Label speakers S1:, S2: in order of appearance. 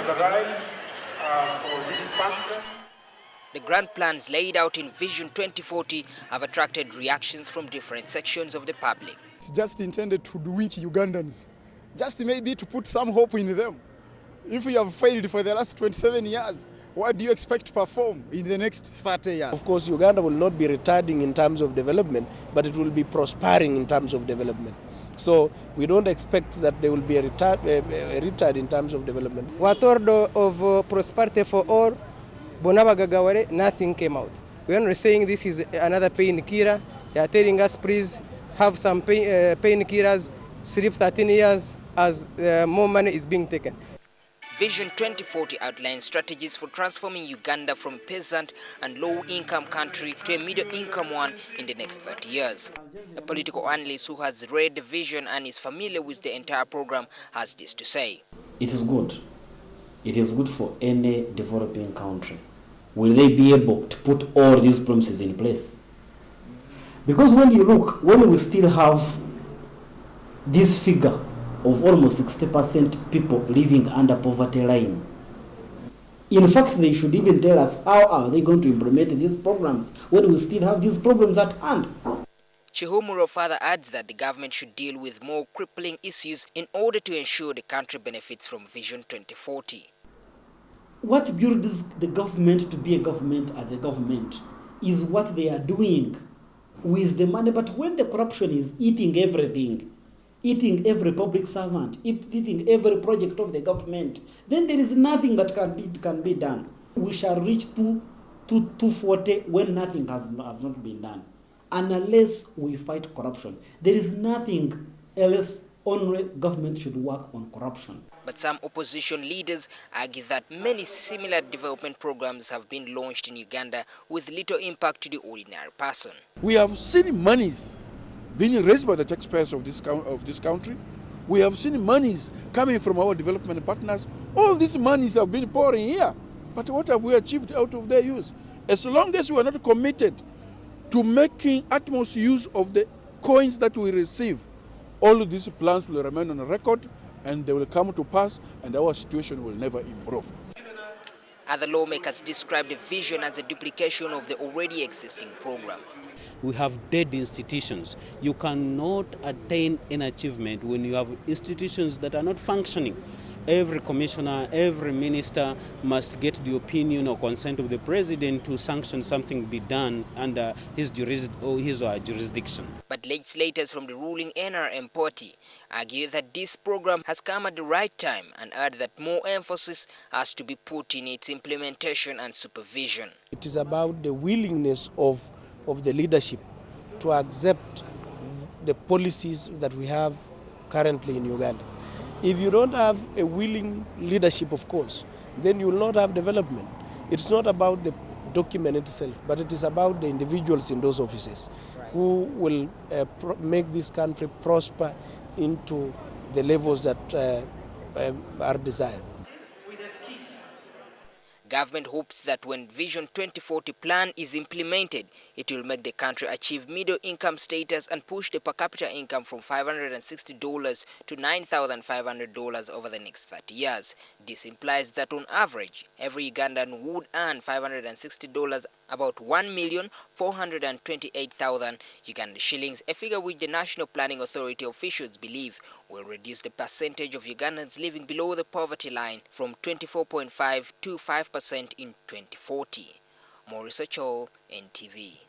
S1: authorized for this function.
S2: The grand plans laid out in Vision 2040 have attracted reactions from different sections of the public.
S3: It's just intended to weak Ugandans, just maybe to put some hope in them. If you have failed for the last 27 years, what do you expect to perform in the next 30 years?
S4: Of course, Uganda will not be retarding in terms of development, but it will be prospering in terms of development. So we don't expect that there will be a retard in terms of development.
S5: What order of prosperity for all, Bonabagagaware, nothing came out. We are saying this is another painkiller. They are telling us, please have some painkillers, sleep 13 years as more money is being taken.
S2: Vision 2040 outlines strategies for transforming Uganda from a peasant and low-income country to a middle-income one in the next 30 years. A political analyst who has read the vision and is familiar with the entire program has this to say.
S6: It is good. It is good for any developing country. Will they be able to put all these promises in place? Because when you look, when we still have this figure of almost 60% people living under poverty line, in fact, they should even tell us how are they going to implement these programs when we still have these problems at hand.
S2: Chihumuro further adds that the government should deal with more crippling issues in order to ensure the country benefits from Vision 2040.
S6: What builds the government to be a government as a government is what they are doing with the money. But when the corruption is eating everything, eating every public servant, eating every project of the government, then there is nothing that can be done. We shall reach 240 when nothing has not been done. And unless we fight corruption, there is nothing else. Only government should work on corruption.
S2: But some opposition leaders argue that many similar development programs have been launched in Uganda with little impact to the ordinary person.
S3: We have seen monies being raised by the taxpayers of this country. We have seen monies coming from our development partners. All these monies have been pouring here. But what have we achieved out of their use? As long as we are not committed to making utmost use of the coins that we receive, all of these plans will remain on record and they will come to pass and our situation will never improve.
S2: Other lawmakers describe the vision as a duplication of the already existing programs.
S7: We have dead institutions. You cannot attain an achievement when you have institutions that are not functioning. Every commissioner, every minister must get the opinion or consent of the president to sanction something be done under his or her jurisdiction.
S2: But legislators from the ruling NRM party argue that this program has come at the right time and add that more emphasis has to be put in its implementation and supervision.
S4: It is about the willingness of the leadership to accept the policies that we have currently in Uganda. If you don't have a willing leadership, of course, then you will not have development. It's not about the document itself, but it is about the individuals in those offices who will make this country prosper into the levels that are desired.
S2: Government hopes that when Vision 2040 plan is implemented, it will make the country achieve middle-income status and push the per capita income from $560 to $9,500 over the next 30 years. This implies that on average, every Ugandan would earn $560, about 1,428,000 Uganda shillings, a figure which the National Planning Authority officials believe will reduce the percentage of Ugandans living below the poverty line from 24.5% to 5% in 2040. Maurice Ochol, NTV.